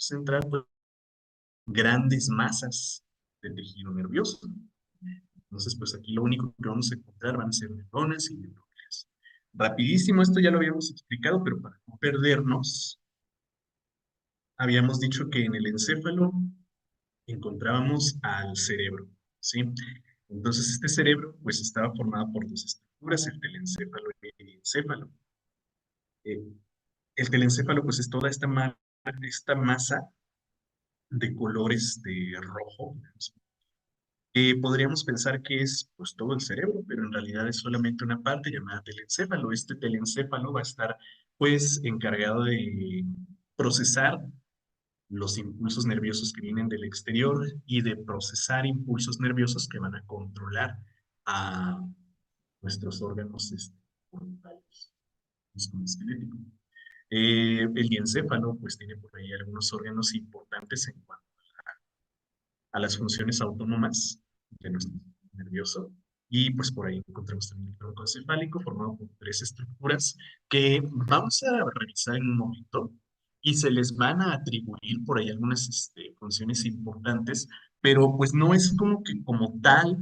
central, pues, grandes masas de tejido nervioso. Entonces, pues aquí lo único que vamos a encontrar van a ser neuronas y neuronas. Rapidísimo, esto ya lo habíamos explicado, pero para no perdernos, habíamos dicho que en el encéfalo encontrábamos al cerebro, ¿sí? Entonces, este cerebro, pues, estaba formado por dos estructuras, el telencéfalo y el encéfalo. Eh, el telencéfalo, pues, es toda esta masa de colores de rojo, podríamos pensar que es pues todo el cerebro, pero en realidad es solamente una parte llamada telencéfalo. Este telencéfalo va a estar pues encargado de procesar los impulsos nerviosos que vienen del exterior y de procesar impulsos nerviosos que van a controlar a nuestros órganos voluntarios, musculoesqueléticos. El diencéfalo pues tiene por ahí algunos órganos importantes en cuanto a las funciones autónomas de nuestro sistema nervioso. Y pues por ahí encontramos también el tronco encefálico formado por tres estructuras que vamos a revisar en un momento y se les van a atribuir por ahí algunas funciones importantes, pero pues no es como que como tal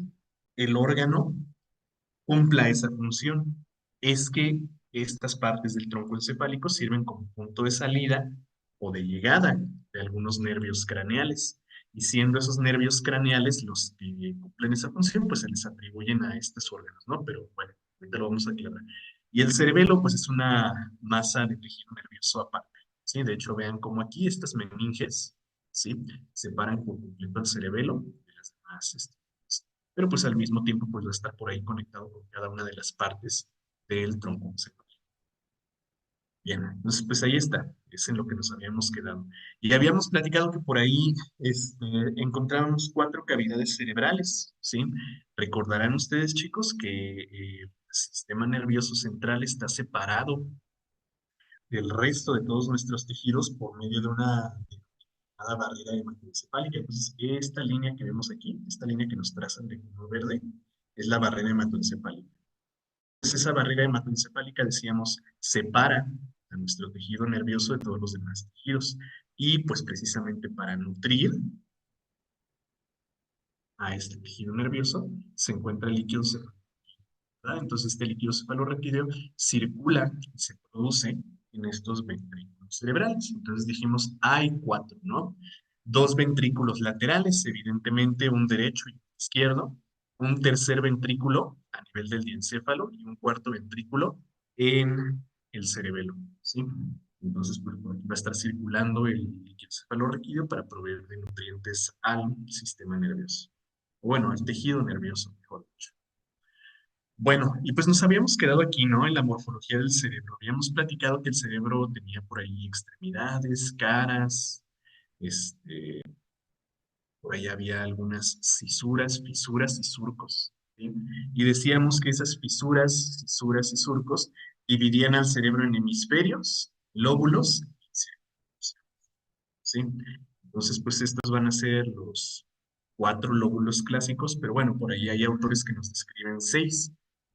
el órgano cumpla esa función. Es que estas partes del tronco encefálico sirven como punto de salida o de llegada de algunos nervios craneales. Y siendo esos nervios craneales los que cumplen esa función, pues se les atribuyen a estos órganos, ¿no? Pero bueno, ahorita lo vamos a aclarar. Y el cerebelo, pues es una masa de tejido nervioso aparte, ¿sí? De hecho, vean cómo aquí estas meninges, ¿sí? Separan por completo el cerebelo de las demás pero pues al mismo tiempo pues va a estar por ahí conectado con cada una de las partes del tronco encefálico. Bien, entonces pues ahí está, es en lo que nos habíamos quedado. Y habíamos platicado que por ahí encontrábamos cuatro cavidades cerebrales, ¿sí? Recordarán ustedes, chicos, que el sistema nervioso central está separado del resto de todos nuestros tejidos por medio de una barrera hematoencefálica. Entonces, esta línea que vemos aquí, esta línea que nos trazan de color verde, es la barrera hematoencefálica. Entonces, esa barrera hematoencefálica, decíamos, separa a nuestro tejido nervioso de todos los demás tejidos. Y pues precisamente para nutrir a este tejido nervioso se encuentra el líquido cefalorraquídeo. Entonces, este líquido cefalorraquídeo circula y se produce en estos ventrículos cerebrales. Entonces dijimos, hay cuatro, ¿no? Dos ventrículos laterales, evidentemente un derecho y un izquierdo, un tercer ventrículo a nivel del diencéfalo y un cuarto ventrículo en el cerebelo, ¿sí? Entonces, pues, por aquí va a estar circulando el líquido cefalorraquídeo para proveer de nutrientes al sistema nervioso. O bueno, al tejido nervioso, mejor dicho. Bueno, y pues nos habíamos quedado aquí, ¿no? En la morfología del cerebro. Habíamos platicado que el cerebro tenía por ahí extremidades, caras, este, por ahí había algunas cisuras, fisuras y surcos, ¿sí? Y decíamos que esas fisuras y surcos dividían al cerebro en hemisferios, lóbulos y círculos, ¿sí? Entonces, pues estos van a ser los cuatro lóbulos clásicos, pero bueno, por ahí hay autores que nos describen seis.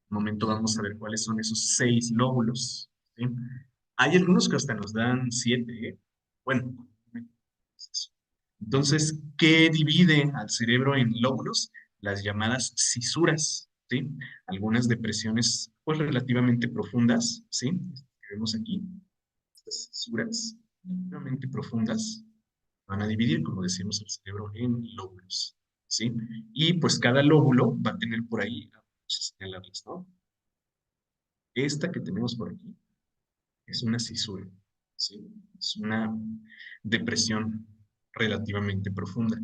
Un momento vamos a ver cuáles son esos seis lóbulos, ¿sí? Hay algunos que hasta nos dan siete, ¿eh? Bueno, entonces, ¿qué divide al cerebro en lóbulos? Las llamadas cisuras, ¿sí? Algunas depresiones, pues relativamente profundas, ¿sí? Que vemos aquí, estas cisuras relativamente profundas van a dividir, como decimos, el cerebro en lóbulos, ¿sí? Y pues cada lóbulo va a tener por ahí, vamos a señalarles, ¿no? Esta que tenemos por aquí es una cisura, ¿sí? Es una depresión relativamente profunda.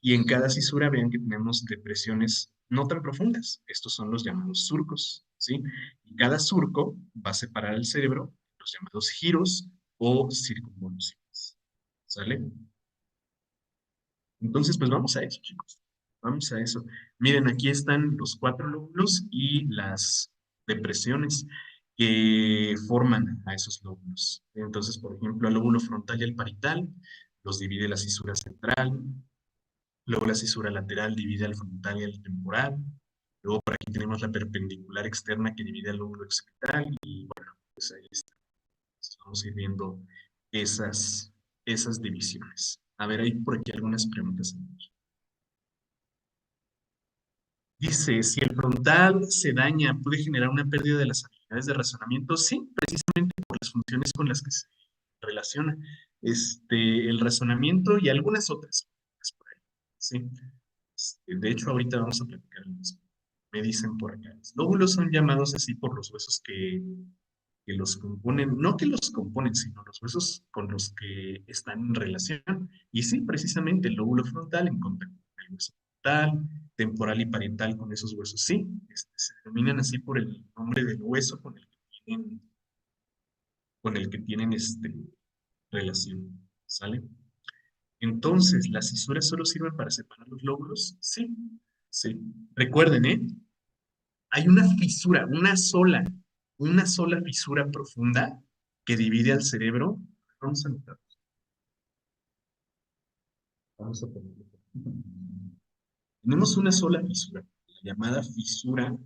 Y en cada cisura vean que tenemos depresiones no tan profundas. Estos son los llamados surcos, ¿sí? Y cada surco va a separar el cerebro, los llamados giros o circunvoluciones, ¿sale? Entonces, pues vamos a eso, chicos. Vamos a eso. Miren, aquí están los cuatro lóbulos y las depresiones que forman a esos lóbulos. Entonces, por ejemplo, el lóbulo frontal y el parietal los divide la cisura central, luego la cisura lateral divide al frontal y al temporal, luego por aquí tenemos la perpendicular externa que divide al lóbulo occipital y bueno, pues ahí está. Vamos a ir viendo esas. esas divisiones. A ver, hay por aquí algunas preguntas. Dice, si el frontal se daña, ¿puede generar una pérdida de las habilidades de razonamiento? Sí, precisamente por las funciones con las que se relaciona. El razonamiento y algunas otras cosas por ahí. Sí. De hecho, ahorita vamos a platicar lo mismo. Me dicen por acá. Los lóbulos son llamados así por los huesos que los componen, no que los componen, sino los huesos con los que están en relación. Y sí, precisamente el lóbulo frontal en contacto con el hueso frontal, temporal y parietal con esos huesos, sí, se denominan así por el nombre del hueso con el que tienen relación, ¿sale? Entonces, ¿las cisuras solo sirven para separar los lóbulos? Sí, sí. Recuerden, ¿eh? Hay una sola fisura profunda que divide al cerebro. Vamos a anotar, vamos a ponerlo. Tenemos una sola fisura, la llamada fisura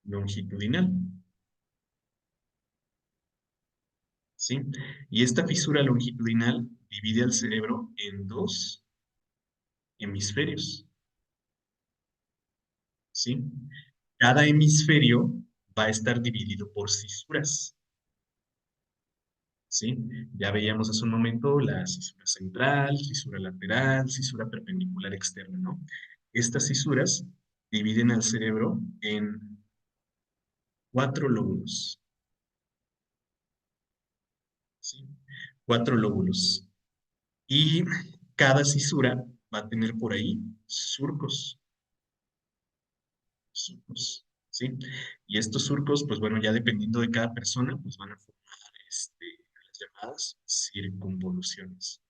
longitudinal, ¿sí? Y esta fisura longitudinal divide al cerebro en dos hemisferios, ¿sí? Cada hemisferio va a estar dividido por cisuras, ¿sí? Ya veíamos hace un momento la cisura central, cisura lateral, cisura perpendicular externa, ¿no? Estas cisuras dividen al cerebro en cuatro lóbulos, ¿sí? Cuatro lóbulos. Y cada cisura va a tener por ahí surcos, surcos, ¿sí? Y estos surcos, pues bueno, ya dependiendo de cada persona, pues van a formar las llamadas circunvoluciones.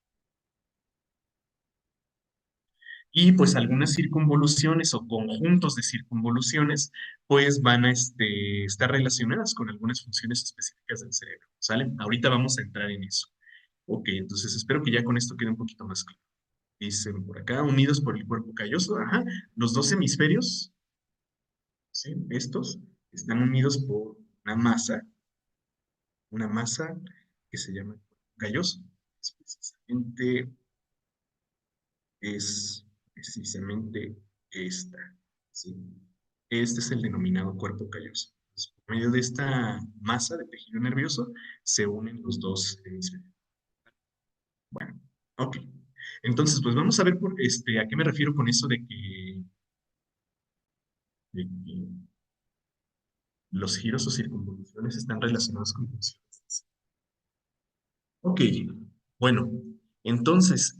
Y pues algunas circunvoluciones o conjuntos de circunvoluciones pues van a estar relacionadas con algunas funciones específicas del cerebro, ¿sale? Ahorita vamos a entrar en eso. Ok, entonces espero que ya con esto quede un poquito más claro. Dicen por acá, unidos por el cuerpo calloso, ajá, los dos hemisferios, ¿sí? Estos están unidos por una masa que se llama cuerpo calloso. Es precisamente es precisamente esta, ¿sí? Este es el denominado cuerpo calloso. Entonces, por medio de esta masa de tejido nervioso se unen los dos hemisferios. Bueno, ok. Entonces, pues vamos a ver a qué me refiero con eso de que los giros o circunvoluciones están relacionados con funciones. Ok, bueno, entonces,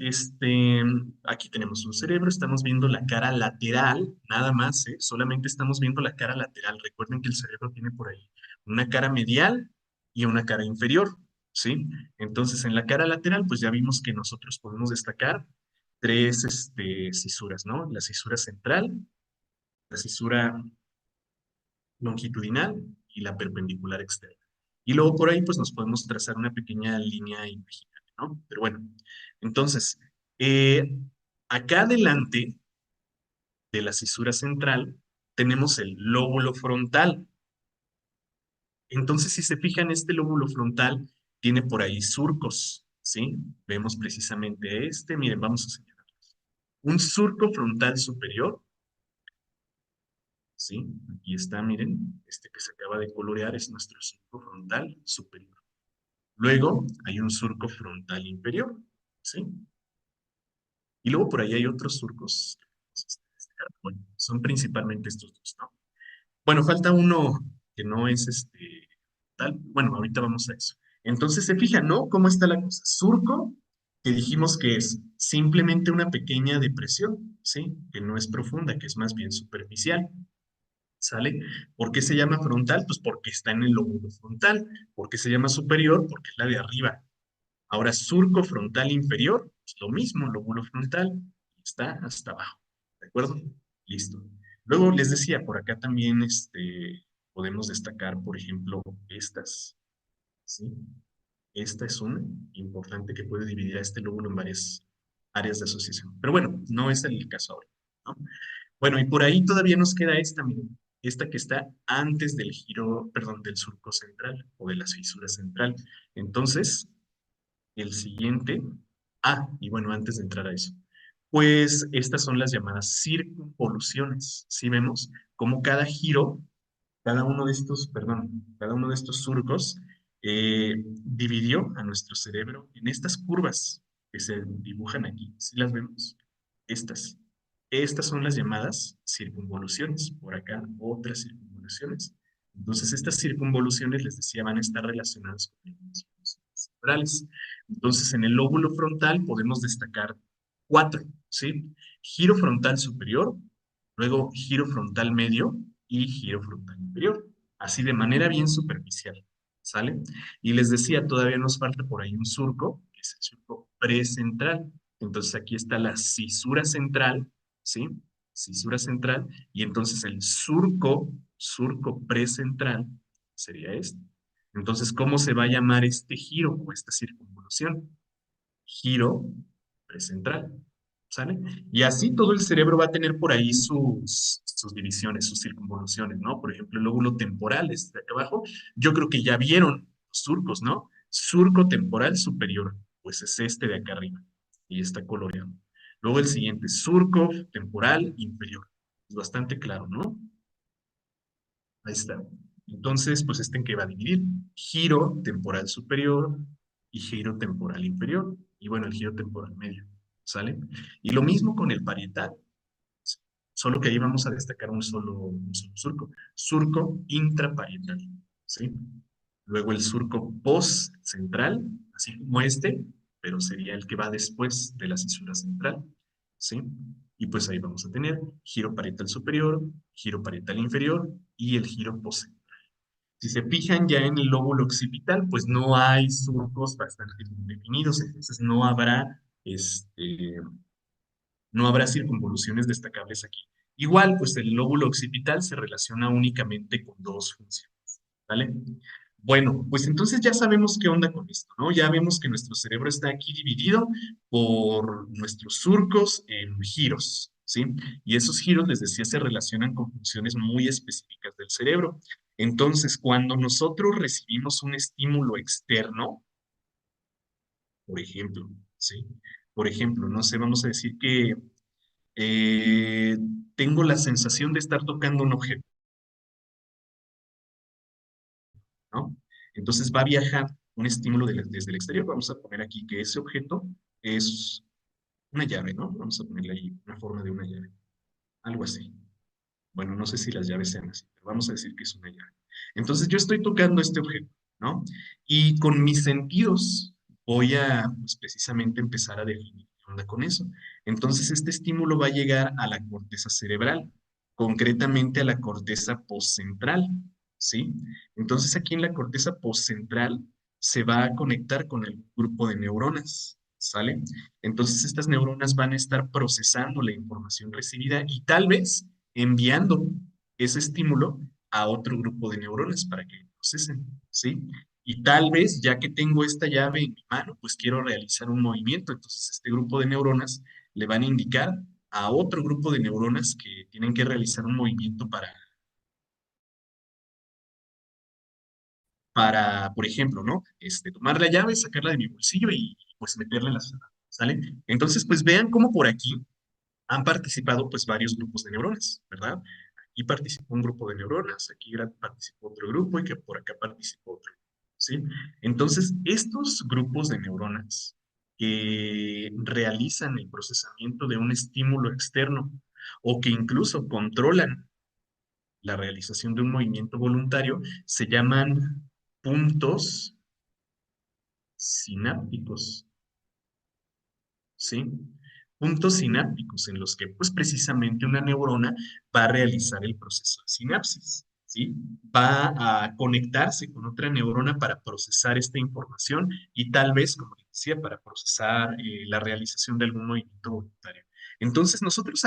aquí tenemos un cerebro, estamos viendo la cara lateral, nada más, ¿eh? Solamente estamos viendo la cara lateral. Recuerden que el cerebro tiene por ahí una cara medial y una cara inferior, ¿sí? Entonces, en la cara lateral, pues ya vimos que nosotros podemos destacar tres, cisuras, ¿no? La cisura central, la cisura longitudinal y la perpendicular externa. Y luego por ahí pues nos podemos trazar una pequeña línea imaginaria, ¿no? Pero bueno, entonces, eh, acá adelante de la cisura central tenemos el lóbulo frontal. Entonces, si se fijan, este lóbulo frontal tiene por ahí surcos, ¿sí? Vemos precisamente miren, vamos a señalar. Un surco frontal superior, ¿sí? Aquí está, miren, este que se acaba de colorear es nuestro surco frontal superior. Luego hay un surco frontal inferior, ¿sí? Y luego por ahí hay otros surcos. Bueno, son principalmente estos dos, ¿no? Bueno, falta uno que no es tal. Bueno, ahorita vamos a eso. Entonces se fijan, ¿no? ¿Cómo está la cosa? Surco, que dijimos que es simplemente una pequeña depresión, ¿sí? Que no es profunda, que es más bien superficial. ¿Sale? ¿Por qué se llama frontal? Pues porque está en el lóbulo frontal. ¿Por qué se llama superior? Porque es la de arriba. Ahora, surco frontal inferior, es lo mismo, lóbulo frontal, está hasta abajo. ¿De acuerdo? Listo. Luego les decía, por acá también podemos destacar, por ejemplo, estas. ¿Sí? Esta es una importante que puede dividir a este lóbulo en varias áreas de asociación. Pero bueno, no es el caso ahora, ¿no? Bueno, y por ahí todavía nos queda esta, miren, esta que está antes del giro, perdón, del surco central o de la fisura central. Entonces, El siguiente, y bueno, antes de entrar a eso, pues estas son las llamadas circunvoluciones. ¿Sí vemos? Como cada giro, cada uno de estos, perdón, cada uno de estos surcos dividió a nuestro cerebro en estas curvas que se dibujan aquí. ¿Sí las vemos? Estas. Estas son las llamadas circunvoluciones. Por acá, otras circunvoluciones. Entonces, estas circunvoluciones, les decía, van a estar relacionadas con las funciones cerebrales. Entonces, en el lóbulo frontal podemos destacar cuatro, ¿sí? Giro frontal superior, luego giro frontal medio y giro frontal inferior. Así de manera bien superficial, ¿sale? Y les decía, todavía nos falta por ahí un surco, que es el surco precentral. Entonces, aquí está la cisura central, ¿sí? Cisura central, y entonces el surco precentral sería este. Entonces, ¿cómo se va a llamar este giro o esta circunvolución? Giro precentral, ¿sale? Y así todo el cerebro va a tener por ahí sus divisiones, sus circunvoluciones, ¿no? Por ejemplo, el lóbulo temporal, este de acá abajo, yo creo que ya vieron los surcos, ¿no? Surco temporal superior, pues es este de acá arriba, y está coloreado. Luego el siguiente, surco temporal inferior. Es bastante claro, ¿no? Ahí está. Entonces, pues este en qué va a dividir. Giro temporal superior y giro temporal inferior. Y bueno, el giro temporal medio. ¿Sale? Y lo mismo con el parietal. Solo que ahí vamos a destacar un solo surco. Surco intraparietal. ¿Sí? Luego el surco postcentral, así como este, pero sería el que va después de la cisura central. ¿Sí? Y pues ahí vamos a tener giro parietal superior, giro parietal inferior y el giro postcentral. Si se fijan ya en el lóbulo occipital, pues no hay surcos bastante bien definidos, entonces no habrá circunvoluciones destacables aquí. Igual, pues el lóbulo occipital se relaciona únicamente con dos funciones, ¿vale? Bueno, pues entonces ya sabemos qué onda con esto, ¿no? Ya vemos que nuestro cerebro está aquí dividido por nuestros surcos en giros, ¿sí? Y esos giros, les decía, se relacionan con funciones muy específicas del cerebro. Entonces, cuando nosotros recibimos un estímulo externo, por ejemplo, ¿sí? Por ejemplo, no sé, vamos a decir que eh, tengo la sensación de estar tocando un objeto, ¿no? Entonces va a viajar un estímulo desde el exterior. Vamos a poner aquí que ese objeto es una llave, ¿no? Vamos a ponerle ahí una forma de una llave, algo así. Bueno, no sé si las llaves sean así, pero vamos a decir que es una llave. Entonces yo estoy tocando este objeto, ¿no? Y con mis sentidos voy a, pues, precisamente empezar a definir qué onda con eso. Entonces este estímulo va a llegar a la corteza cerebral, concretamente a la corteza postcentral, ¿sí? Entonces aquí en la corteza postcentral se va a conectar con el grupo de neuronas, ¿sale? Entonces estas neuronas van a estar procesando la información recibida y tal vez enviando ese estímulo a otro grupo de neuronas para que procesen, ¿sí? Y tal vez, ya que tengo esta llave en mi mano, pues quiero realizar un movimiento. Entonces, este grupo de neuronas le van a indicar a otro grupo de neuronas que tienen que realizar un movimiento para, por ejemplo, ¿no? Tomar la llave, sacarla de mi bolsillo y pues meterla en la sala, ¿sale? Entonces, pues vean cómo por aquí han participado pues varios grupos de neuronas, ¿verdad? Aquí participó un grupo de neuronas, aquí participó otro grupo y que por acá participó otro, ¿sí? Entonces, estos grupos de neuronas que realizan el procesamiento de un estímulo externo o que incluso controlan la realización de un movimiento voluntario se llaman puntos sinápticos. ¿Sí? Puntos sinápticos en los que, pues precisamente una neurona va a realizar el proceso de sinapsis, ¿sí? Va a conectarse con otra neurona para procesar esta información y tal vez, como les decía, para procesar la realización de algún movimiento voluntario. Entonces, nosotros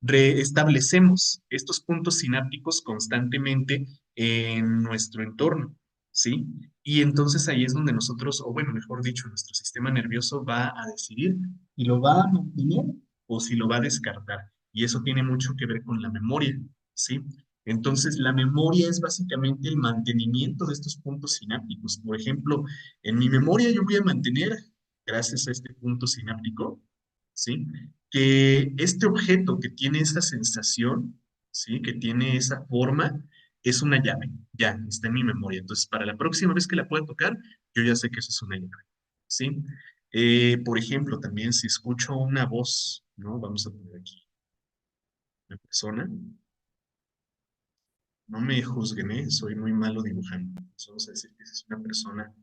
reestablecemos estos puntos sinápticos constantemente en nuestro entorno, ¿sí? Y entonces ahí es donde nosotros, o bueno, mejor dicho, nuestro sistema nervioso va a decidir si lo va a mantener o si lo va a descartar. Y eso tiene mucho que ver con la memoria, ¿sí? Entonces, la memoria es básicamente el mantenimiento de estos puntos sinápticos. Por ejemplo, en mi memoria yo voy a mantener, gracias a este punto sináptico, ¿sí? Que este objeto que tiene esa sensación, ¿sí? Que tiene esa forma, es una llave. Ya, está en mi memoria. Entonces, para la próxima vez que la pueda tocar, yo ya sé que eso es una llave, ¿sí? Por ejemplo, también si escucho una voz, ¿no? Vamos a poner aquí una persona. No me juzguen, ¿eh? Soy muy malo dibujando. Entonces, vamos a decir que es una persona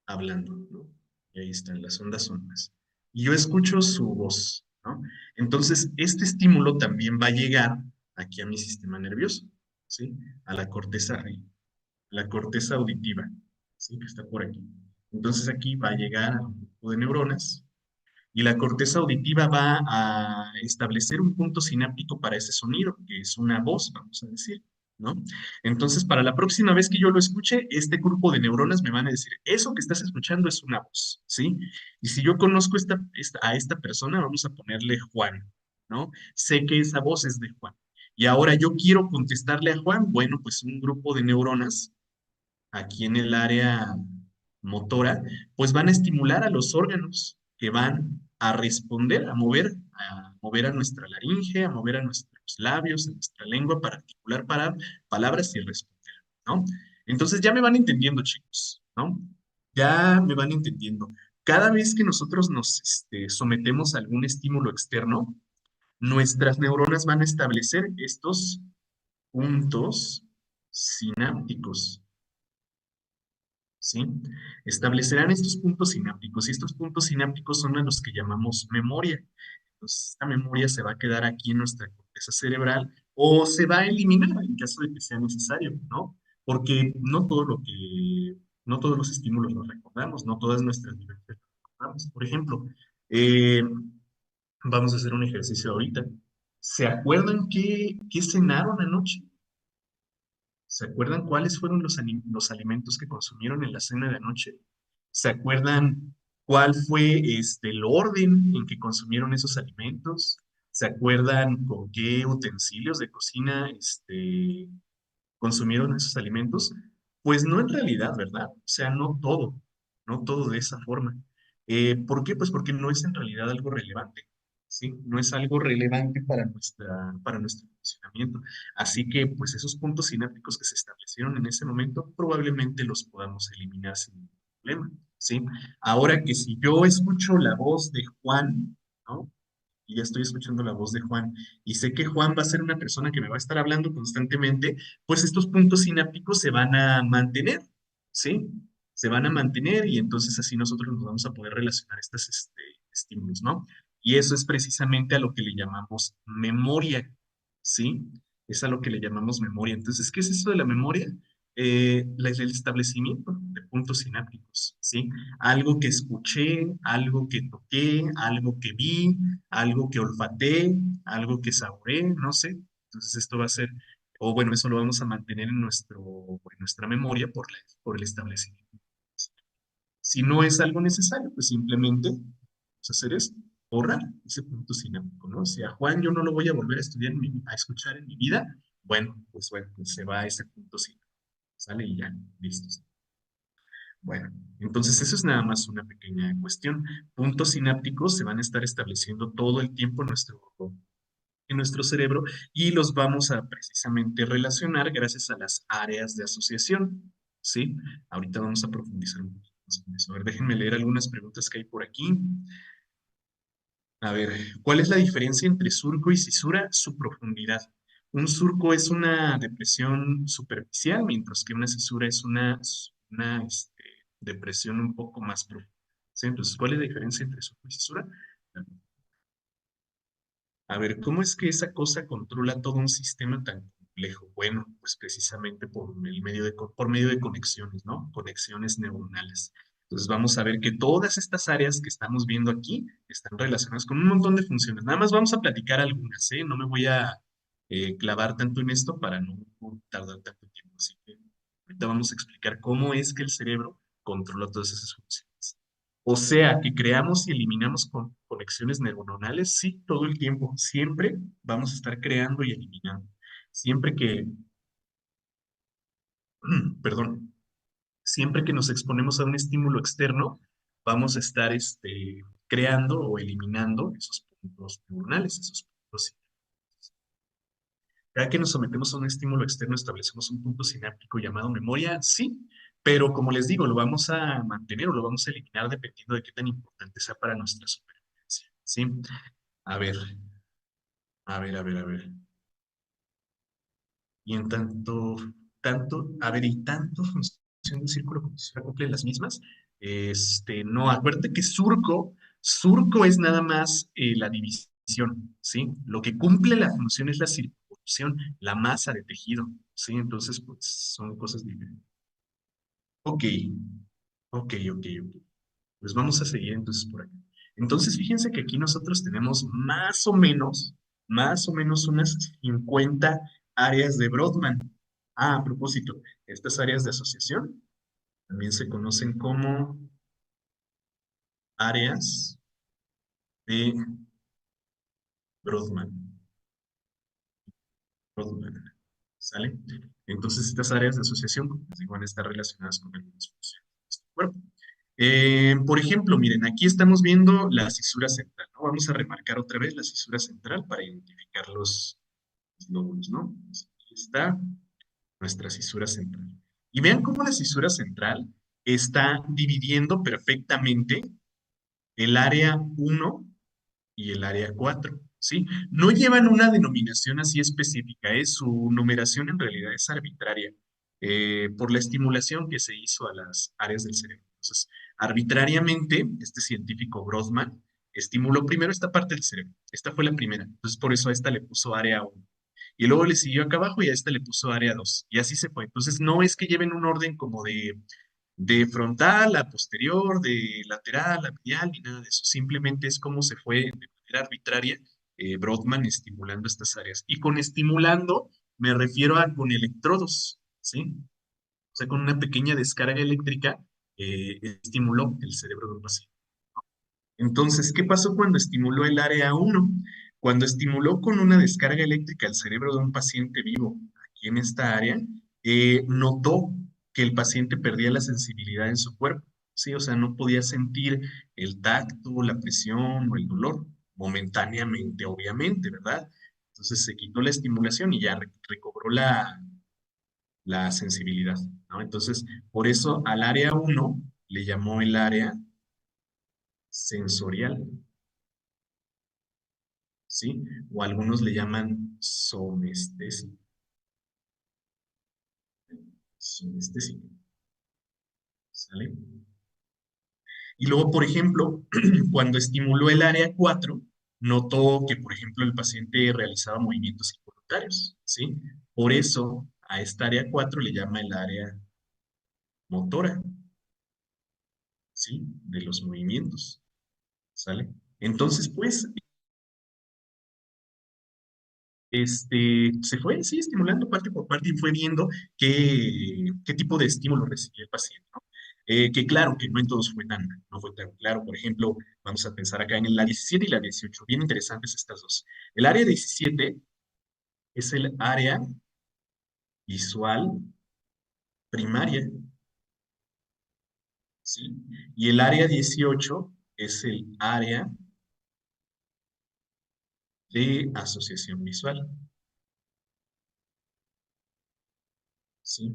hablando, ¿no? Y ahí están las ondas sonoras. Y yo escucho su voz, ¿no? Entonces, este estímulo también va a llegar aquí a mi sistema nervioso, ¿sí? A la corteza auditiva, ¿sí? Que está por aquí. Entonces, aquí va a llegar a un grupo de neuronas y la corteza auditiva va a establecer un punto sináptico para ese sonido, que es una voz, vamos a decir, ¿no? Entonces, para la próxima vez que yo lo escuche, este grupo de neuronas me van a decir, eso que estás escuchando es una voz, ¿sí? Y si yo conozco a esta persona, vamos a ponerle Juan, ¿no? Sé que esa voz es de Juan. Y ahora yo quiero contestarle a Juan, bueno, pues un grupo de neuronas aquí en el área motora, pues van a estimular a los órganos que van a responder, a mover a nuestra laringe, a mover a nuestros labios, a nuestra lengua para articular para palabras y responder, ¿no? Entonces ya me van entendiendo, chicos, ¿no? Ya me van entendiendo. Cada vez que nosotros nos sometemos a algún estímulo externo, nuestras neuronas van a establecer estos puntos sinápticos. ¿Sí? Establecerán estos puntos sinápticos y estos puntos sinápticos son a los que llamamos memoria. Entonces, esta memoria se va a quedar aquí en nuestra corteza cerebral o se va a eliminar en caso de que sea necesario, ¿no? Porque no todos los estímulos los recordamos, no todas nuestras vivencias las recordamos. Por ejemplo, eh, vamos a hacer un ejercicio ahorita. ¿Se acuerdan qué cenaron anoche? ¿Se acuerdan cuáles fueron los alimentos que consumieron en la cena de anoche? ¿Se acuerdan cuál fue el orden en que consumieron esos alimentos? ¿Se acuerdan con qué utensilios de cocina consumieron esos alimentos? Pues no en realidad, ¿verdad? O sea, no todo de esa forma. ¿Por qué? Pues porque no es en realidad algo relevante, ¿sí? No es algo relevante para nuestro funcionamiento. Así que, pues esos puntos sinápticos que se establecieron en ese momento, probablemente los podamos eliminar sin ningún problema, ¿sí? Ahora que si yo escucho la voz de Juan, ¿no? Y ya estoy escuchando la voz de Juan y sé que Juan va a ser una persona que me va a estar hablando constantemente, pues estos puntos sinápticos se van a mantener, ¿sí? Se van a mantener y entonces así nosotros nos vamos a poder relacionar estos estímulos, ¿no? Y eso es precisamente a lo que le llamamos memoria, ¿sí? Es a lo que le llamamos memoria. Entonces, ¿qué es eso de la memoria? El establecimiento de puntos sinápticos, ¿sí? Algo que escuché, algo que toqué, algo que vi, algo que olfateé, algo que saboreé, no sé. Entonces esto va a ser, o bueno, eso lo vamos a mantener en nuestra memoria por el establecimiento. Si no es algo necesario, pues simplemente vamos a hacer es borrar ese punto sináptico, ¿no? Si a Juan yo no lo voy a volver a estudiar, a escuchar en mi vida, bueno, pues se va ese punto sináptico, sale y ya, listo. Bueno, entonces eso es nada más una pequeña cuestión. Puntos sinápticos se van a estar estableciendo todo el tiempo en nuestro cerebro y los vamos a precisamente relacionar gracias a las áreas de asociación, ¿sí? Ahorita vamos a profundizar un poquito más con eso. A ver, déjenme leer algunas preguntas que hay por aquí. A ver, ¿cuál es la diferencia entre surco y cisura? Su profundidad. Un surco es una depresión superficial, mientras que una cisura es una depresión un poco más profunda. ¿Sí? Entonces, ¿cuál es la diferencia entre surco y cisura? A ver, ¿cómo es que esa cosa controla todo un sistema tan complejo? Bueno, pues precisamente por medio de conexiones, ¿no? Conexiones neuronales. Entonces vamos a ver que todas estas áreas que estamos viendo aquí están relacionadas con un montón de funciones. Nada más vamos a platicar algunas, ¿eh? No me voy a clavar tanto en esto para no tardar tanto tiempo. Así que ahorita vamos a explicar cómo es que el cerebro controla todas esas funciones. O sea, que creamos y eliminamos conexiones neuronales, sí, todo el tiempo. Siempre vamos a estar creando y eliminando. Siempre que perdón, siempre que nos exponemos a un estímulo externo, vamos a estar creando o eliminando esos puntos neuronales, esos puntos. Cada que nos sometemos a un estímulo externo, establecemos un punto sináptico llamado memoria, sí, pero como les digo, lo vamos a mantener o lo vamos a eliminar dependiendo de qué tan importante sea para nuestra supervivencia, ¿sí? A ver, a ver. Y en a ver, y tanto función del círculo como si cumplen las mismas. No, acuérdate que surco es nada más la división, ¿sí? Lo que cumple la función es la circunvolución, la masa de tejido, ¿sí? Entonces, pues son cosas diferentes. Ok, ok. Pues vamos a seguir entonces por acá. Entonces, fíjense que aquí nosotros tenemos más o menos unas 50 áreas de Brodmann. Ah, a propósito, estas áreas de asociación también se conocen como áreas de Brodmann. Brodmann, ¿sale? Entonces, estas áreas de asociación, como les digo, van a estar relacionadas con algunas funciones de nuestro cuerpo. Por ejemplo, miren, aquí estamos viendo la cisura central, ¿no? Vamos a remarcar otra vez la cisura central para identificar los lóbulos, ¿no? Pues aquí está nuestra cisura central. Y vean cómo la cisura central está dividiendo perfectamente el área uno y el área 4, ¿sí? No llevan una denominación así específica, su numeración en realidad es arbitraria por la estimulación que se hizo a las áreas del cerebro. Entonces, arbitrariamente, este científico Grossman estimuló primero esta parte del cerebro. Esta fue la primera. Entonces, por eso a esta le puso área uno. Y luego le siguió acá abajo y a esta le puso área 2. Y así se fue. Entonces, no es que lleven un orden como de frontal a posterior, de lateral a medial, ni nada de eso. Simplemente es como se fue de manera arbitraria Brodmann estimulando estas áreas. Y con estimulando me refiero a con electrodos, ¿sí? O sea, con una pequeña descarga eléctrica estimuló el cerebro de un paciente. Entonces, ¿qué pasó cuando estimuló el área uno? Cuando estimuló con una descarga eléctrica el cerebro de un paciente vivo aquí en esta área, notó que el paciente perdía la sensibilidad en su cuerpo, ¿sí? O sea, no podía sentir el tacto, la presión o el dolor, momentáneamente, obviamente, ¿verdad? Entonces se quitó la estimulación y ya recobró la sensibilidad, ¿no? Entonces, por eso al área uno le llamó el área sensorial. ¿Sí? O algunos le llaman somestésico. Somestésico, ¿sale? Y luego, por ejemplo, cuando estimuló el área 4 notó que, por ejemplo, el paciente realizaba movimientos involuntarios, ¿sí? Por eso a esta área 4 le llama el área motora, ¿sí? De los movimientos, ¿sale? Entonces, pues, se fue, sí, estimulando parte por parte y fue viendo qué tipo de estímulo recibía el paciente, ¿no? Que claro, que no en todos no fue tan claro. Por ejemplo, vamos a pensar acá en la 17 y la 18, bien interesantes estas dos. El área 17 es el área visual primaria, ¿sí? Y el área 18 es el área de asociación visual. ¿Sí?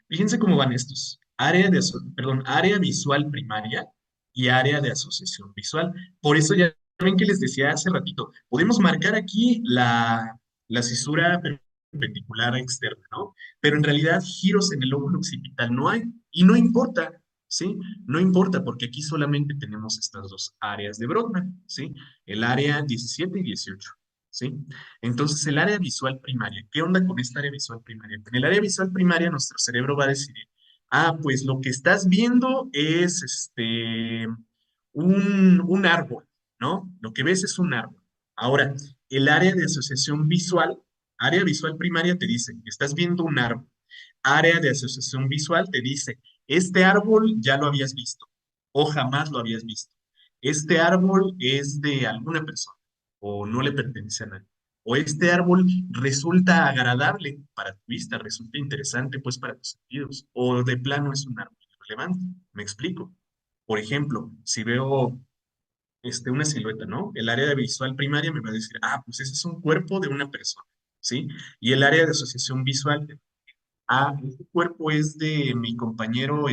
Fíjense cómo van estos. Área visual primaria y área de asociación visual. Por eso ya ven que les decía hace ratito, podemos marcar aquí la cisura perpendicular externa, ¿no? Pero en realidad giros en el óvulo occipital no hay y no importa, ¿sí? No importa porque aquí solamente tenemos estas dos áreas de Brodmann, ¿sí? El área 17 y 18. ¿Sí? Entonces, el área visual primaria, ¿qué onda con esta área visual primaria? En el área visual primaria, nuestro cerebro va a decidir, pues lo que estás viendo es un árbol, ¿no? Lo que ves es un árbol. Ahora, el área visual primaria te dice, estás viendo un árbol. Área de asociación visual te dice, este árbol ya lo habías visto o jamás lo habías visto. Este árbol es de alguna persona o no le pertenece a nadie. o este árbol resulta agradable para tu vista, resulta interesante pues para tus sentidos, o de plano es un árbol irrelevante. Me explico. Por ejemplo, si veo una silueta, ¿no? El área de visual primaria me va a decir, ah, pues ese es un cuerpo de una persona, ¿sí? Y el área de asociación visual, ah, este cuerpo es de mi compañero,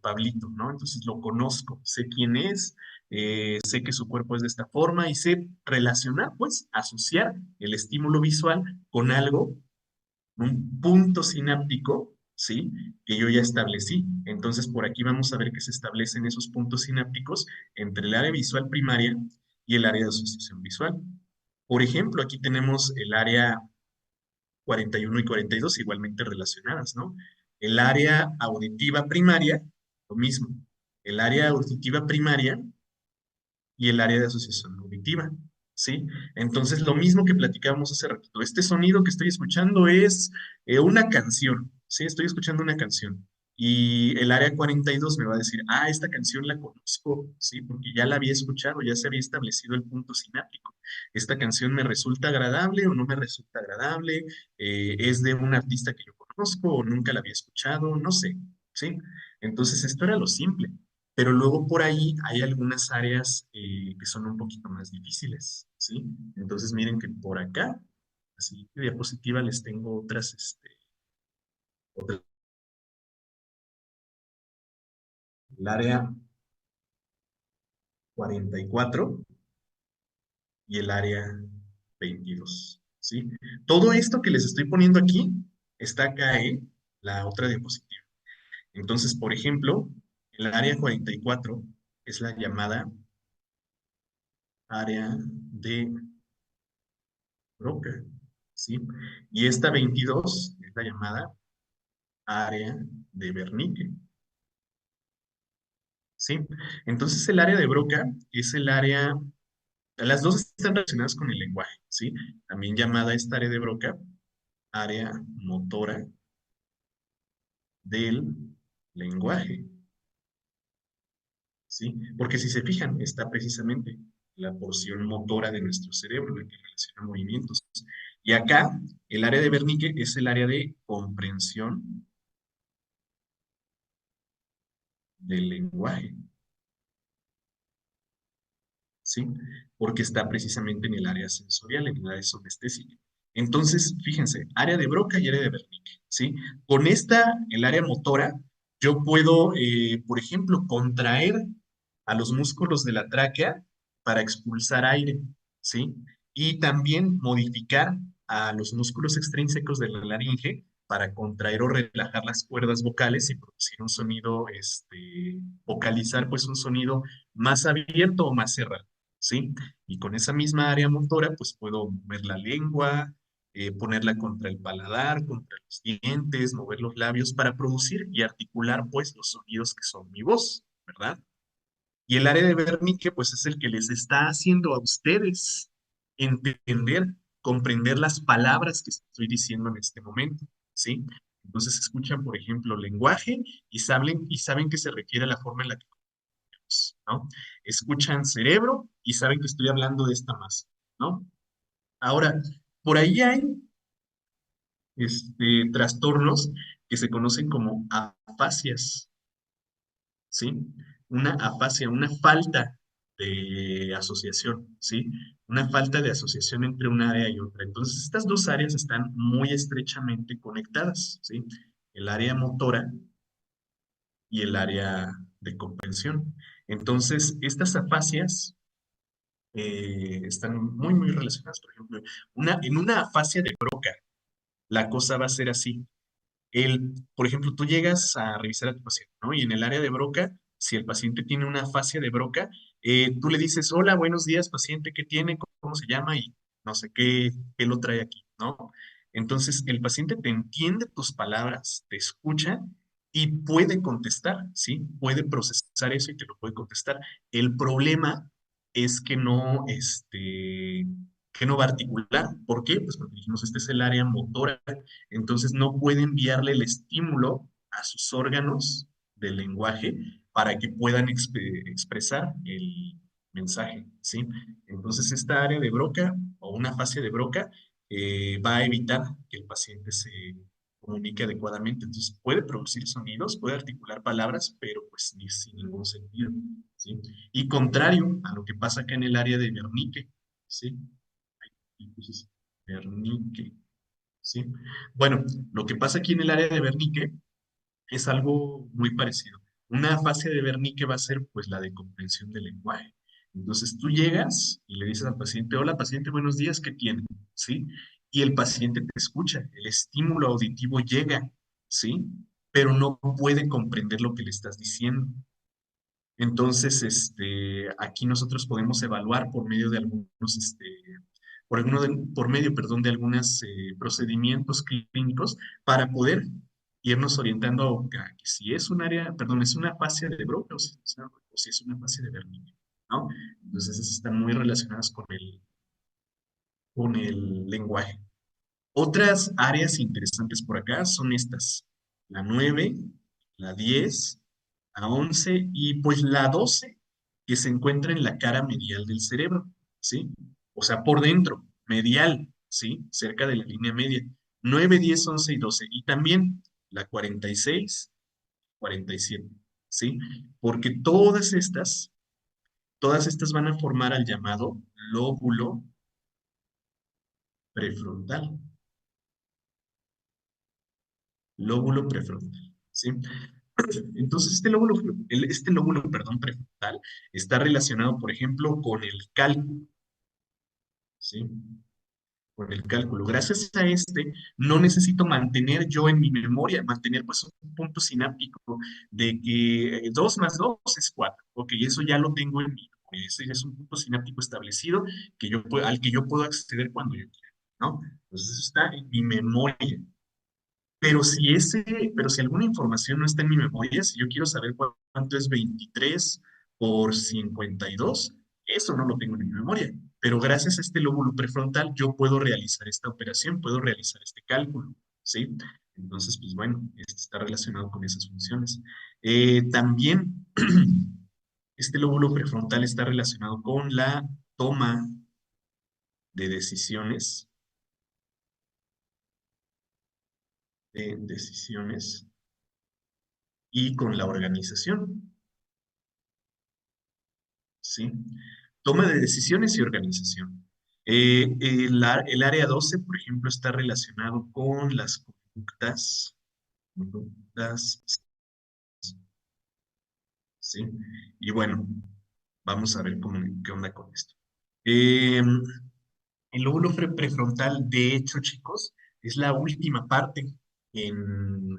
Pablito, ¿no? Entonces lo conozco, sé quién es, sé que su cuerpo es de esta forma y sé relacionar, pues, asociar el estímulo visual con algo, un punto sináptico, ¿sí? Que yo ya establecí. Entonces, por aquí vamos a ver que se establecen esos puntos sinápticos entre el área visual primaria y el área de asociación visual. Por ejemplo, aquí tenemos el área 41 y 42 igualmente relacionadas, ¿no? El área auditiva primaria, lo mismo. El área auditiva primaria y el área de asociación auditiva, ¿sí? Entonces, lo mismo que platicábamos hace ratito, este sonido que estoy escuchando es una canción, ¿sí? Estoy escuchando una canción. Y el área 42 me va a decir, ah, esta canción la conozco, ¿sí? Porque ya la había escuchado, ya se había establecido el punto sináptico. Esta canción me resulta agradable o no me resulta agradable, es de un artista que yo conozco o nunca la había escuchado, no sé, ¿sí? Entonces, esto era lo simple. Pero luego por ahí hay algunas áreas que son un poquito más difíciles, ¿sí? Entonces miren que por acá, así de diapositiva les tengo otras, el área 44 y el área 22, ¿sí? Todo esto que les estoy poniendo aquí está acá en la otra diapositiva. Entonces, por ejemplo, el área 44 es la llamada área de Broca, ¿sí? Y esta 22 es la llamada área de Wernicke, ¿sí? Entonces el área de Broca es el área, las dos están relacionadas con el lenguaje, ¿sí? También llamada esta área de Broca, área motora del lenguaje, ¿sí? Porque si se fijan, está precisamente la porción motora de nuestro cerebro, la que relaciona movimientos. Y acá, el área de Wernicke es el área de comprensión del lenguaje, ¿sí? Porque está precisamente en el área sensorial, en el área somestésica. Entonces, fíjense, área de Broca y área de Wernicke, ¿sí? Con esta, el área motora, yo puedo, por ejemplo, contraer a los músculos de la tráquea para expulsar aire, ¿sí? Y también modificar a los músculos extrínsecos de la laringe para contraer o relajar las cuerdas vocales y producir un sonido, vocalizar pues un sonido más abierto o más cerrado, ¿sí? Y con esa misma área motora, pues puedo mover la lengua, ponerla contra el paladar, contra los dientes, mover los labios para producir y articular, pues, los sonidos que son mi voz, ¿verdad? Y el área de Wernicke, pues, es el que les está haciendo a ustedes entender, comprender las palabras que estoy diciendo en este momento, ¿sí? Entonces escuchan, por ejemplo, lenguaje y saben que se requiere la forma en la que ¿no? Escuchan cerebro y saben que estoy hablando de esta masa, ¿no? Ahora, por ahí hay trastornos que se conocen como afasias, ¿sí? Una afasia, una falta de asociación, ¿sí? Una falta de asociación entre una área y otra. Entonces, estas dos áreas están muy estrechamente conectadas, ¿sí? El área motora y el área de comprensión. Entonces, estas afasias están muy, muy relacionadas. Por ejemplo, en una afasia de Broca, la cosa va a ser así. Por ejemplo, tú llegas a revisar a tu paciente, ¿no? Y en el área de Broca, si el paciente tiene una afasia de Broca, tú le dices, hola, buenos días, paciente, ¿qué tiene? ¿Cómo se llama? Y no sé qué lo trae aquí, ¿no? Entonces, el paciente te entiende tus palabras, te escucha y puede contestar, ¿sí? Puede procesar eso y te lo puede contestar. El problema es que no va a articular. ¿Por qué? Pues porque dijimos, este es el área motora, entonces no puede enviarle el estímulo a sus órganos del lenguaje para que puedan expresar mensaje, ¿sí? Entonces, esta área de Broca o una fascia de Broca va a evitar que el paciente se comunique adecuadamente. Entonces, puede producir sonidos, puede articular palabras, pero pues ni sin ningún sentido, ¿sí? Y contrario a lo que pasa acá en el área de Wernicke, ¿sí? Entonces, Wernicke, ¿sí? Bueno, lo que pasa aquí en el área de Wernicke es algo muy parecido. Una fase de Wernicke va a ser pues la de comprensión del lenguaje. Entonces tú llegas y le dices al paciente, hola paciente, buenos días, ¿qué tiene? ¿Sí? Y el paciente te escucha, el estímulo auditivo llega, ¿sí? Pero no puede comprender lo que le estás diciendo. Entonces, aquí nosotros podemos evaluar por medio de algunos, por medio, perdón, de algunos procedimientos clínicos para poder irnos orientando a que si es un área, perdón, es una fascia de Broca o si es una fascia de Wernicke, ¿no? Entonces, esas están muy relacionadas con el lenguaje. Otras áreas interesantes por acá son estas, la 9, la 10, la 11 y pues la 12 que se encuentra en la cara medial del cerebro, ¿sí? O sea, por dentro, medial, ¿sí? Cerca de la línea media. 9, 10, 11 y 12. Y también la 46, 47, ¿sí? Porque todas estas van a formar al llamado lóbulo prefrontal. Lóbulo prefrontal, ¿sí? Entonces, este lóbulo, perdón, prefrontal está relacionado, por ejemplo, con el cálculo, ¿sí? Con el cálculo. Gracias a no necesito mantener yo en mi memoria, mantener pues un punto sináptico de que 2 más 2 es 4. Ok, eso ya lo tengo en mi memoria. Ese ya es un punto sináptico establecido al que yo puedo acceder cuando yo quiera, ¿no? Entonces, eso está en mi memoria. Pero si alguna información no está en mi memoria, si yo quiero saber cuánto es 23 por 52, eso no lo tengo en mi memoria. Pero gracias a este lóbulo prefrontal, yo puedo realizar esta operación, puedo realizar este cálculo, ¿sí? Entonces, pues bueno, esto está relacionado con esas funciones. También, este lóbulo prefrontal está relacionado con la toma de decisiones y con la organización. ¿Sí? Toma de decisiones y organización. El área 12, por ejemplo, está relacionado con las conductas, ¿sí? Y bueno, vamos a ver qué onda con esto. Eh, el lóbulo prefrontal, de hecho, chicos, es la última parte en,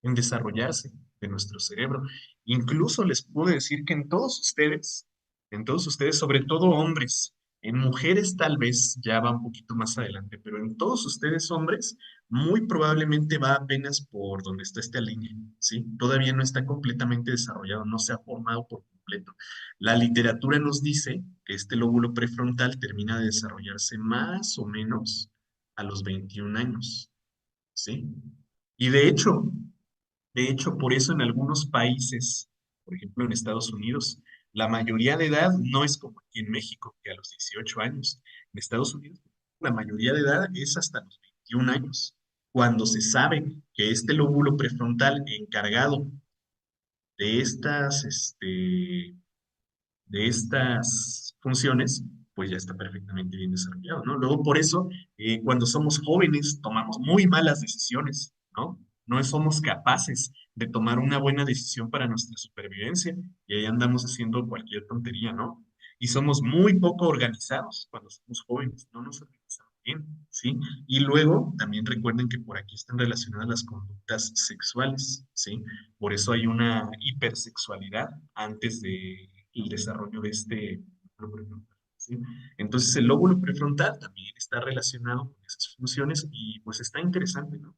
en desarrollarse de nuestro cerebro. Incluso les puedo decir que en todos ustedes, sobre todo hombres, en mujeres tal vez ya va un poquito más adelante, pero en todos ustedes hombres, muy probablemente va apenas por donde está esta línea, ¿sí? Todavía no está completamente desarrollado, no se ha formado por completo. La literatura nos dice que este lóbulo prefrontal termina de desarrollarse más o menos a los 21 años, ¿sí? Y de hecho, por eso en algunos países, por ejemplo en Estados Unidos, la mayoría de edad no es como aquí en México, que a los 18 años. En Estados Unidos, la mayoría de edad es hasta los 21 años, cuando se sabe que este lóbulo prefrontal encargado de estas funciones, pues ya está perfectamente bien desarrollado, ¿no? Luego, por eso, cuando somos jóvenes, tomamos muy malas decisiones, ¿no? No somos capaces de tomar una buena decisión para nuestra supervivencia y ahí andamos haciendo cualquier tontería, ¿no? Y somos muy poco organizados cuando somos jóvenes, no nos organizamos bien, ¿sí? Y luego, también recuerden que por aquí están relacionadas las conductas sexuales, ¿sí? Por eso hay una hipersexualidad antes de el desarrollo de este lóbulo prefrontal, ¿sí? Entonces el lóbulo prefrontal también está relacionado con esas funciones y pues está interesante, ¿no?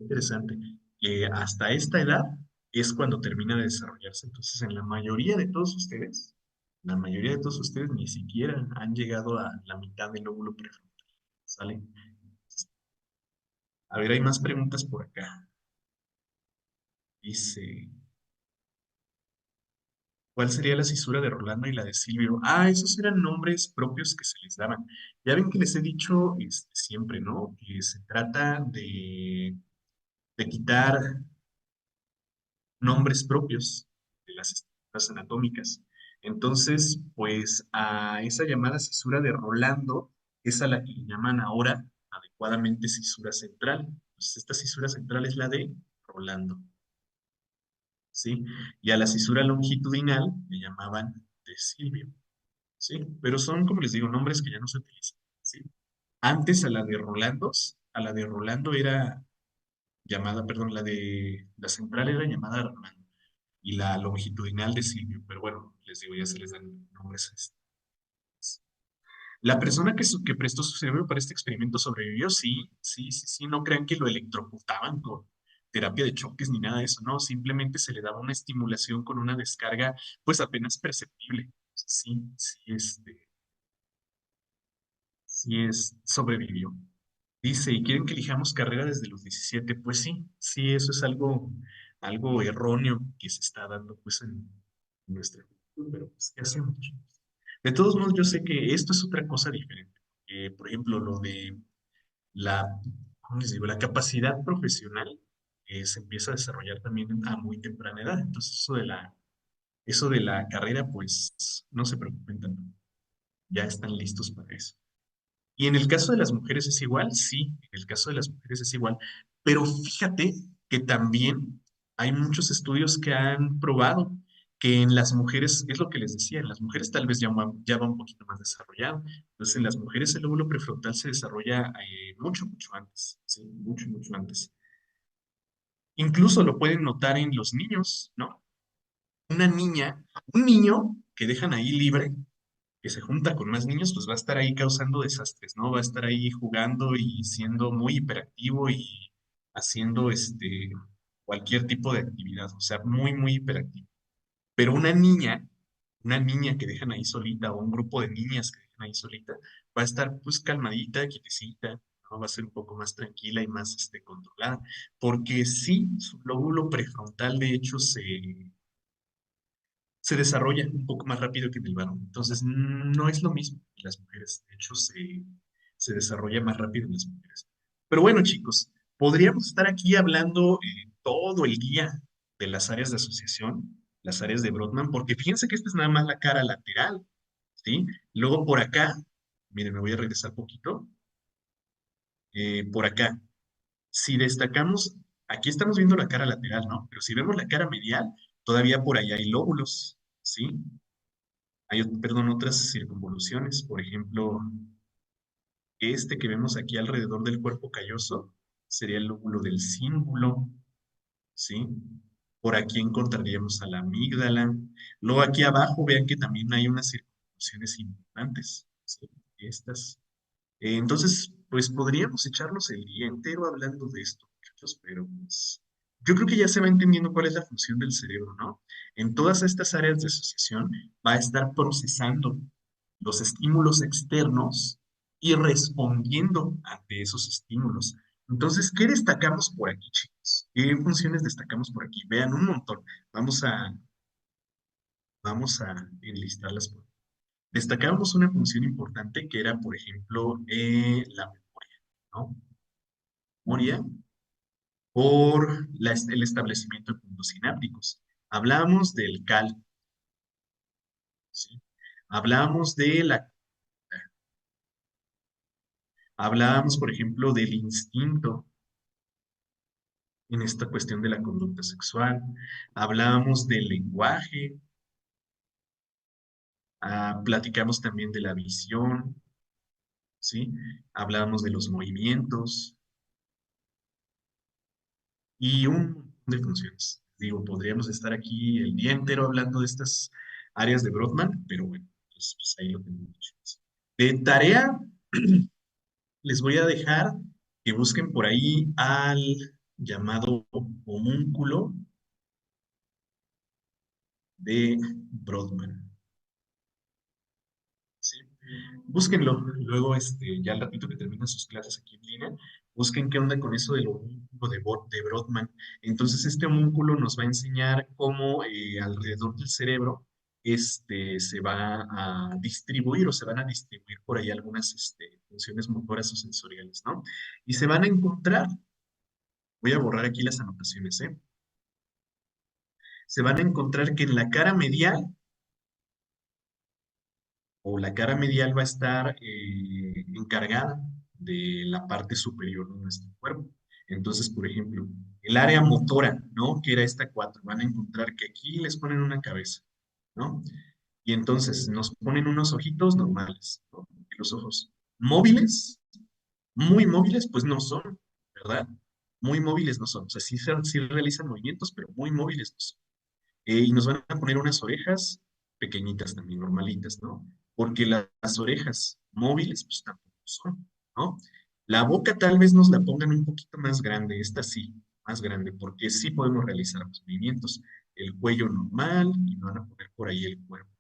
Interesante. Que hasta esta edad es cuando termina de desarrollarse. Entonces en la mayoría de todos ustedes ni siquiera han llegado a la mitad del lóbulo prefrontal, ¿sale? A ver, hay más preguntas por acá. Dice, ¿Cuál sería la cisura de Rolando y la de Silvio? Ah, esos eran nombres propios que se les daban. Ya ven que les he dicho siempre, ¿no? Que se trata de quitar nombres propios de las estructuras anatómicas. Entonces, pues a esa llamada cisura de Rolando es a la que le llaman ahora adecuadamente cisura central. Entonces, esta cisura central es la de Rolando, ¿sí? Y a la cisura longitudinal le llamaban de Silvio, ¿sí? Pero son, como les digo, nombres que ya no se utilizan, ¿sí? Antes a la de Rolando era llamada, perdón, la central era llamada Armando y la longitudinal de Silvio, pero bueno, les digo, ya se les dan nombres. La persona que prestó su cerebro para este experimento sobrevivió, sí, sí, sí, sí, no crean que lo electrocutaban con terapia de choques ni nada de eso, no, simplemente se le daba una estimulación con una descarga, pues apenas perceptible. Sí, sí, sí sobrevivió. Dice, ¿y quieren que elijamos carrera desde los 17? Pues sí, sí, eso es algo erróneo que se está dando pues en nuestra cultura, pero pues, ¿qué hacemos? De todos modos, yo sé que esto es otra cosa diferente. Por ejemplo, lo de la, ¿cómo les digo? La capacidad profesional se empieza a desarrollar también a muy temprana edad. Entonces, eso de la carrera, pues no se preocupen tanto. Ya están listos para eso. Y en el caso de las mujeres es igual, sí, en el caso de las mujeres es igual, pero fíjate que también hay muchos estudios que han probado que en las mujeres, es lo que les decía, en las mujeres tal vez ya va un poquito más desarrollado. Entonces, en las mujeres el lóbulo prefrontal se desarrolla mucho, mucho antes, sí, mucho, mucho antes. Incluso lo pueden notar en los niños, ¿no? Una niña, un niño que dejan ahí libre que se junta con más niños, pues va a estar ahí causando desastres, ¿no? Va a estar ahí jugando y siendo muy hiperactivo y haciendo cualquier tipo de actividad, o sea, muy, muy hiperactivo. Pero una niña que dejan ahí solita o un grupo de niñas que dejan ahí solita, va a estar pues calmadita, quietecita, ¿no? Va a ser un poco más tranquila y más controlada, porque sí, su lóbulo prefrontal de hecho se desarrolla un poco más rápido que en el varón. Entonces, no es lo mismo en las mujeres. De hecho, se desarrolla más rápido en las mujeres. Pero bueno, chicos, podríamos estar aquí hablando todo el día de las áreas de asociación, las áreas de Brodmann, porque fíjense que esta es nada más la cara lateral, ¿sí? Luego por acá, miren, me voy a regresar poquito, por acá. Si destacamos, aquí estamos viendo la cara lateral, ¿no? Pero si vemos la cara medial, todavía por allá hay lóbulos, ¿sí? Hay, perdón, otras circunvoluciones, por ejemplo, este que vemos aquí alrededor del cuerpo calloso sería el lóbulo del cíngulo, ¿sí? Por aquí encontraríamos a la amígdala. Luego aquí abajo vean que también hay unas circunvoluciones importantes, ¿sí? Estas. Entonces, pues podríamos echarnos el día entero hablando de esto, muchachos, pero pues yo creo que ya se va entendiendo cuál es la función del cerebro, ¿no? En todas estas áreas de asociación va a estar procesando los estímulos externos y respondiendo ante esos estímulos. Entonces, ¿qué destacamos por aquí, chicos? ¿Qué funciones destacamos por aquí? Vean un montón. Vamos a, vamos a enlistarlas por aquí. Destacamos una función importante que era, por ejemplo, la memoria, ¿no? Memoria por el establecimiento de puntos sinápticos. Hablamos del cálculo, ¿sí? Hablamos de la, hablábamos, por ejemplo, del instinto en esta cuestión de la conducta sexual. Hablábamos del lenguaje, platicamos también de la visión, ¿sí? Hablábamos de los movimientos, y un montón de funciones. Digo, podríamos estar aquí el día entero hablando de estas áreas de Brodmann, pero bueno, pues ahí lo tenemos. De tarea, les voy a dejar que busquen por ahí al llamado homúnculo de Brodmann. ¿Sí? Búsquenlo, luego ya al ratito que terminan sus clases aquí en línea, busquen qué onda con eso del homúnculo de Brodmann. Entonces este homúnculo nos va a enseñar cómo alrededor del cerebro se va a distribuir o se van a distribuir por ahí algunas funciones motoras o sensoriales, ¿no? Y se van a encontrar, voy a borrar aquí las anotaciones, ¿eh? Se van a encontrar que en la cara medial o la cara medial va a estar encargada de la parte superior de nuestro cuerpo. Entonces, por ejemplo, el área motora, ¿no? Que era esta 4, van a encontrar que aquí les ponen una cabeza, ¿no? Y entonces nos ponen unos ojitos normales, ¿no? Y los ojos móviles, muy móviles, pues no son, ¿verdad? Muy móviles no son. O sea, sí realizan movimientos, pero muy móviles no son. Y nos van a poner unas orejas pequeñitas también, normalitas, ¿no? Porque las orejas móviles, pues tampoco son, ¿no? La boca tal vez nos la pongan un poquito más grande, esta sí, más grande, porque sí podemos realizar los movimientos. El cuello normal y me van a poner por ahí el cuerpo.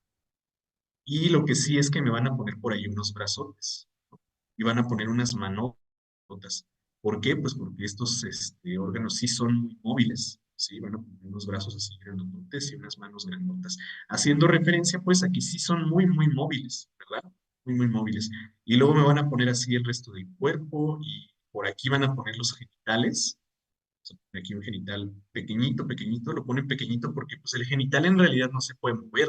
Y lo que sí es que me van a poner por ahí unos brazotes, ¿no? Y van a poner unas manotas. ¿Por qué? Pues porque estos órganos sí son muy móviles, ¿sí? Van a poner unos brazos así grandotes y unas manos grandotas. Haciendo referencia, pues aquí sí son muy, muy móviles, ¿verdad? Muy, muy móviles. Y luego me van a poner así el resto del cuerpo y por aquí van a poner los genitales. O sea, aquí un genital pequeñito, pequeñito, lo ponen pequeñito porque pues el genital en realidad no se puede mover,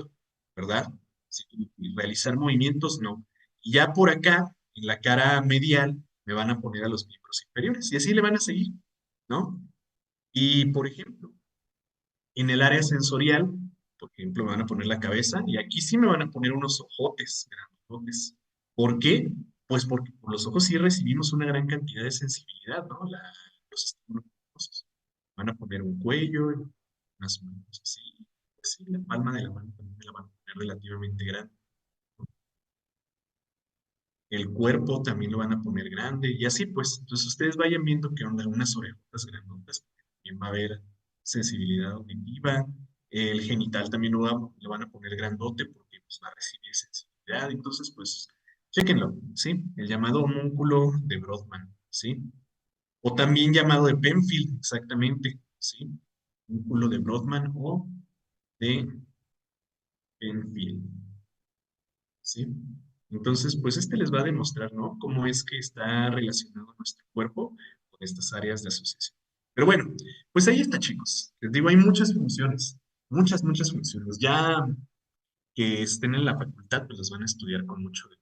¿verdad? Sí, y realizar movimientos no. Y ya por acá, en la cara medial, me van a poner a los miembros inferiores y así le van a seguir, ¿no? Y por ejemplo, en el área sensorial, por ejemplo, me van a poner la cabeza y aquí sí me van a poner unos ojotes grandotes. ¿Por qué? Pues porque por los ojos sí recibimos una gran cantidad de sensibilidad, ¿no? Los estímulos luminosos. Van a poner un cuello, unas manos así, pues sí, la palma de la mano también me la van a poner relativamente grande. El cuerpo también lo van a poner grande y así pues. Entonces ustedes vayan viendo qué onda, unas orejotas grandotas, también va a haber sensibilidad auditiva. El genital también lo van a poner grandote porque pues, va a recibir sensibilidad. Entonces, pues, chéquenlo, ¿sí? El llamado homúnculo de Brodmann, ¿sí? O también llamado de Penfield, exactamente, ¿sí? Homúnculo de Brodmann o de Penfield. ¿Sí? Entonces, pues les va a demostrar, ¿no? Cómo es que está relacionado nuestro cuerpo con estas áreas de asociación. Pero bueno, pues ahí está, chicos. Les digo, hay muchas funciones, muchas, muchas funciones. Ya que estén en la facultad, pues las van a estudiar con mucho detalle.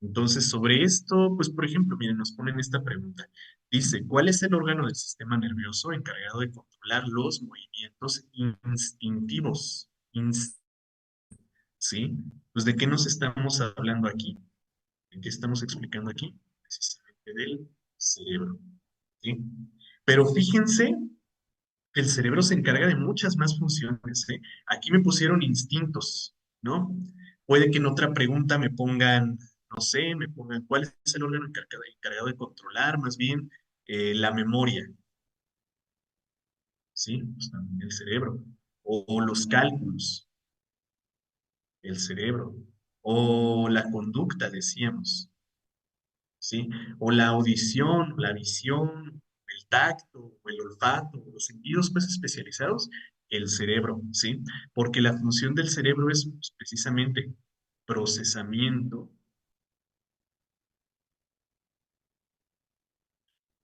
Entonces, sobre esto, pues por ejemplo, miren, nos ponen esta pregunta. Dice, ¿cuál es el órgano del sistema nervioso encargado de controlar los movimientos instintivos? ¿Sí? Pues, ¿de qué nos estamos hablando aquí? ¿De qué estamos explicando aquí? Precisamente del cerebro, ¿sí? Pero fíjense que el cerebro se encarga de muchas más funciones, ¿eh? Aquí me pusieron instintos, ¿no? Puede que en otra pregunta me pongan, no sé, me pongan cuál es el órgano encargado de controlar más bien la memoria, ¿sí? Pues también el cerebro. O los cálculos, el cerebro. O la conducta, decíamos, ¿sí? O la audición, la visión, el tacto, o el olfato, los sentidos pues especializados, el cerebro, ¿sí? Porque la función del cerebro es pues, precisamente procesamiento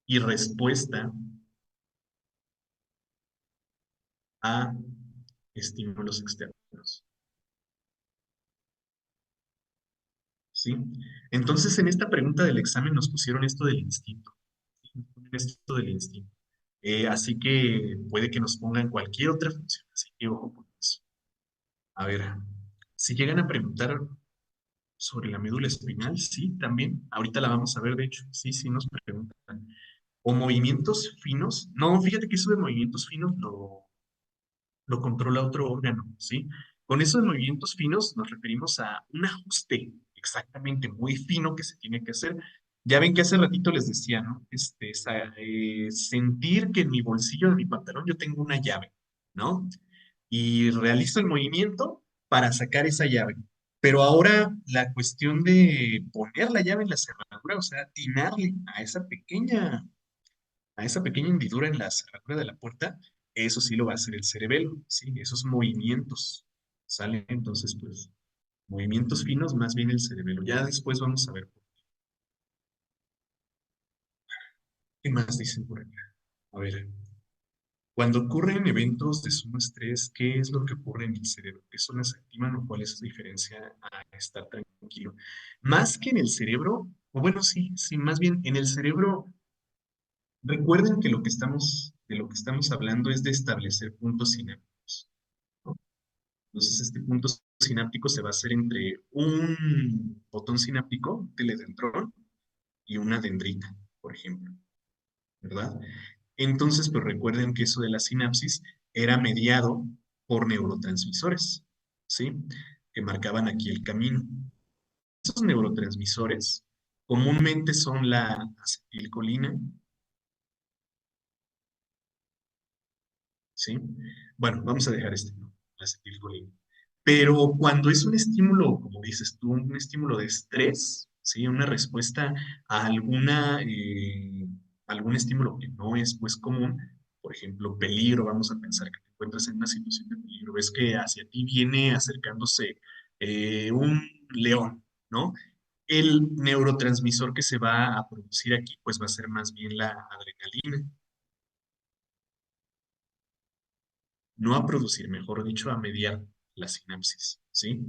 y respuesta a estímulos externos, ¿sí? Entonces, en esta pregunta del examen nos pusieron esto del instinto, ¿sí? Nos ponen esto del instinto. Así que puede que nos pongan cualquier otra función, así que ojo con eso. A ver, si llegan a preguntar sobre la médula espinal, sí, también. Ahorita la vamos a ver, de hecho. Sí, sí, nos preguntan. O movimientos finos. No, fíjate que eso de movimientos finos lo controla otro órgano, ¿sí? Con eso de movimientos finos nos referimos a un ajuste exactamente muy fino que se tiene que hacer. Ya ven que hace ratito les decía, ¿no? Sentir que en mi bolsillo de mi pantalón yo tengo una llave, ¿no? Y realizo el movimiento para sacar esa llave. Pero ahora la cuestión de poner la llave en la cerradura, o sea, atinarle a esa pequeña hendidura en la cerradura de la puerta, eso sí lo va a hacer el cerebelo, ¿sí? Esos movimientos. ¿Sale? Entonces, pues, movimientos finos, más bien el cerebelo. Ya después vamos a ver qué más dicen por acá. A ver, cuando ocurren eventos de suma estrés, ¿qué es lo que ocurre en el cerebro? ¿Qué zonas se activan o cuál es la diferencia a estar tranquilo? Más que en el cerebro, o bueno, sí, sí, más bien en el cerebro, recuerden que de lo que estamos hablando es de establecer puntos sinápticos, ¿no? Entonces, este punto sináptico se va a hacer entre un botón sináptico, un teledendrón, y una dendrita, por ejemplo, ¿verdad? Entonces, pues recuerden que eso de la sinapsis era mediado por neurotransmisores, ¿sí? Que marcaban aquí el camino. Esos neurotransmisores comúnmente son la acetilcolina, ¿sí? Bueno, vamos a dejar este, ¿no? La acetilcolina. Pero cuando es un estímulo, como dices tú, un estímulo de estrés, ¿sí? Una respuesta a algún estímulo que no es pues común, por ejemplo, peligro, vamos a pensar que te encuentras en una situación de peligro, ves que hacia ti viene acercándose un león, ¿no? El neurotransmisor que se va a producir aquí, pues va a ser más bien la adrenalina, no a producir, mejor dicho, a mediar la sinapsis, ¿sí?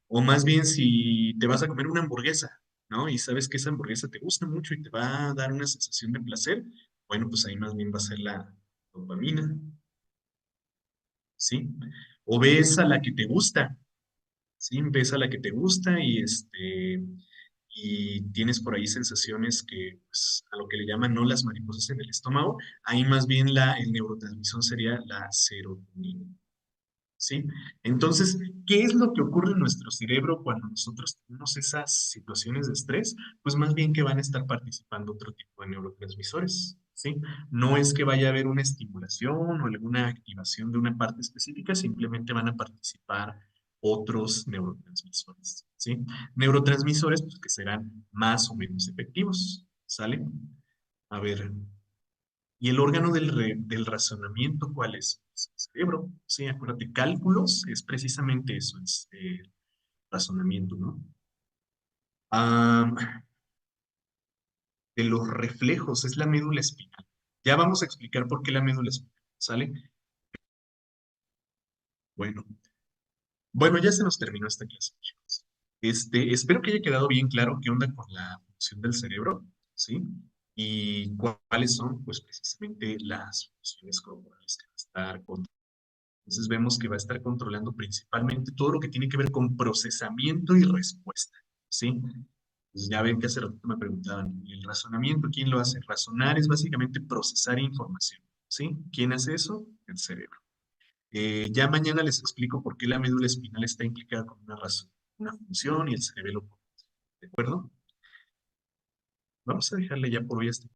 O más bien si te vas a comer una hamburguesa, ¿no? Y sabes que esa hamburguesa te gusta mucho y te va a dar una sensación de placer, bueno, pues ahí más bien va a ser la dopamina, ¿sí? O ves a la que te gusta, ¿sí? Ves a la que te gusta y tienes por ahí sensaciones que, pues, a lo que le llaman no las mariposas en el estómago, ahí más bien el neurotransmisor sería la serotonina. ¿Sí? Entonces, ¿qué es lo que ocurre en nuestro cerebro cuando nosotros tenemos esas situaciones de estrés? Pues más bien que van a estar participando otro tipo de neurotransmisores, ¿sí? No es que vaya a haber una estimulación o alguna activación de una parte específica, simplemente van a participar otros neurotransmisores, ¿sí? Neurotransmisores, pues que serán más o menos efectivos, ¿sale? A ver, ¿y el órgano del razonamiento cuál es? Pues el cerebro. Sí, acuérdate, cálculos es precisamente eso, es razonamiento, ¿no? Am, de los reflejos es la médula espinal. Ya vamos a explicar por qué la médula espinal, ¿sale? Bueno, bueno, ya se nos terminó esta clase, chicos. Espero que haya quedado bien claro qué onda con la función del cerebro, ¿sí? Y cuáles son, pues, precisamente las funciones corporales que va a estar Entonces vemos que va a estar controlando principalmente todo lo que tiene que ver con procesamiento y respuesta, ¿sí? Entonces ya ven que hace rato me preguntaban, ¿y el razonamiento quién lo hace? Razonar es básicamente procesar información, ¿sí? ¿Quién hace eso? El cerebro. Ya mañana les explico por qué la médula espinal está implicada con una razón, una función y el cerebelo, ¿de acuerdo? Vamos a dejarle ya por hoy hasta